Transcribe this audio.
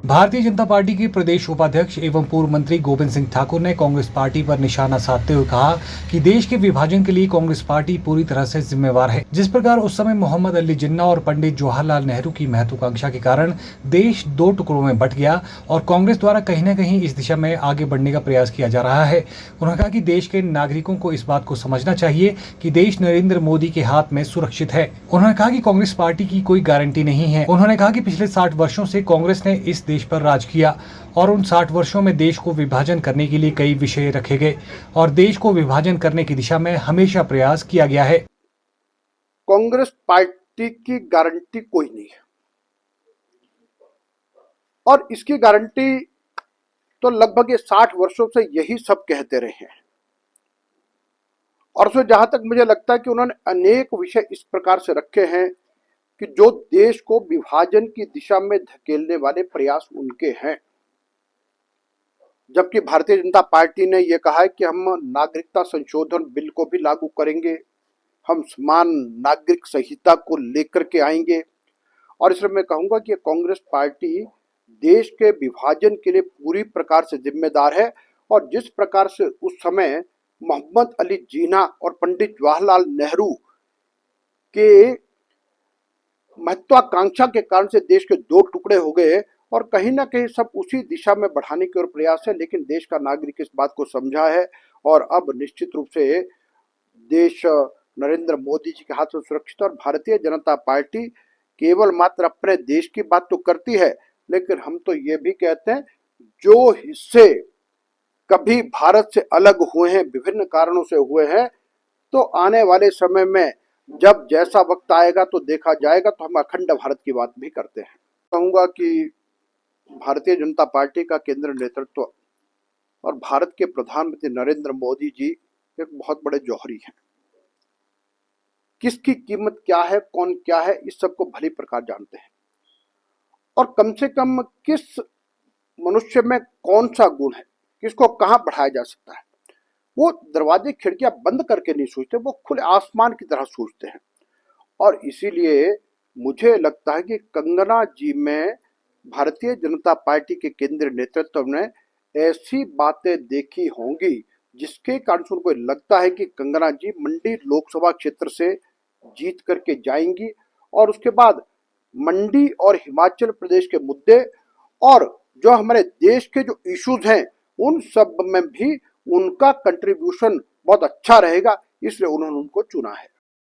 Bharatiya Janata party के प्रदेश उपाध्यक्ष एवं पूर्व मंत्री गोविंद सिंह ठाकुर ने कांग्रेस पार्टी पर निशाना साधते हुए कहा कि देश के विभाजन के लिए कांग्रेस पार्टी पूरी तरह से जिम्मेवार है। जिस प्रकार उस समय मोहम्मद अली जिन्ना और पंडित जवाहरलाल नेहरू की महत्वाकांक्षा के कारण देश दो टुकड़ों में बंट गया और कांग्रेस द्वारा कहीं न कहीं इस दिशा में आगे बढ़ने का प्रयास किया जा रहा है। उन्होंने कहा कि देश के नागरिकों को इस बात को समझना चाहिए कि देश नरेंद्र मोदी के हाथ में सुरक्षित है। उन्होंने कहा कि कांग्रेस पार्टी की कोई गारंटी नहीं है। उन्होंने कहा कि पिछले 60 वर्षों से कांग्रेस ने इस देश पर राज किया और उन 60 वर्षों में देश को विभाजन करने के लिए कई विषय रखे गए और देश को विभाजन करने की दिशा में हमेशा प्रयास किया गया है। कांग्रेस पार्टी की गारंटी कोई नहीं है और इसकी गारंटी तो लगभग ये 60 वर्षों से यही सब कहते रहे हैं। और जहां तक मुझे लगता है कि उन्होंने अनेक विषय इस प्रकार से रखे हैं कि जो देश को विभाजन की दिशा में धकेलने वाले प्रयास उनके हैं। जबकि भारतीय जनता पार्टी ने यह कहा है कि हम नागरिकता संशोधन बिल को भी लागू करेंगे, हम समान नागरिक संहिता को लेकर के आएंगे। और इसलिए मैं कहूंगा कि कांग्रेस पार्टी देश के विभाजन के लिए पूरी प्रकार से जिम्मेदार है। और जिस प्रकार से उस समय मोहम्मद अली जिन्ना और पंडित जवाहरलाल नेहरू के महत्वाकांक्षा के कारण से देश के दो टुकड़े हो गए और कहीं ना कहीं सब उसी दिशा में बढ़ाने की ओर प्रयास है। लेकिन देश का नागरिक इस बात को समझा है और अब निश्चित रूप से देश नरेंद्र मोदी जी के हाथ में सुरक्षित। और भारतीय जनता पार्टी केवल मात्र अपने देश की बात तो करती है, लेकिन हम तो ये भी कहते हैं जो हिस्से कभी भारत से अलग हुए हैं, विभिन्न कारणों से हुए हैं, तो आने वाले समय में जब जैसा वक्त आएगा तो देखा जाएगा, तो हम अखंड भारत की बात भी करते हैं। कहूंगा कि भारतीय जनता पार्टी का केंद्र नेतृत्व और भारत के प्रधानमंत्री नरेंद्र मोदी जी एक बहुत बड़े जौहरी हैं। किसकी कीमत क्या है, कौन क्या है, इस सबको भली प्रकार जानते हैं। और कम से कम किस मनुष्य में कौन सा गुण है, किसको कहां बढ़ाया जा सकता है, वो दरवाजे खिड़कियां बंद करके नहीं सोचते, वो खुले आसमान की तरह सोचते हैं। और इसीलिए मुझे लगता है कि कंगना जी में भारतीय जनता पार्टी के केंद्रीय नेतृत्व ने ऐसी बातें देखी होंगी जिसके कारण से उनको लगता है कि कंगना जी मंडी लोकसभा क्षेत्र से जीत करके जाएंगी और उसके बाद मंडी और हिमाचल प्रदेश के मुद्दे और जो हमारे देश के जो इश्यूज हैं उन सब में भी उनका कंट्रीब्यूशन बहुत अच्छा रहेगा, इसलिए उन्होंने उनको चुना है।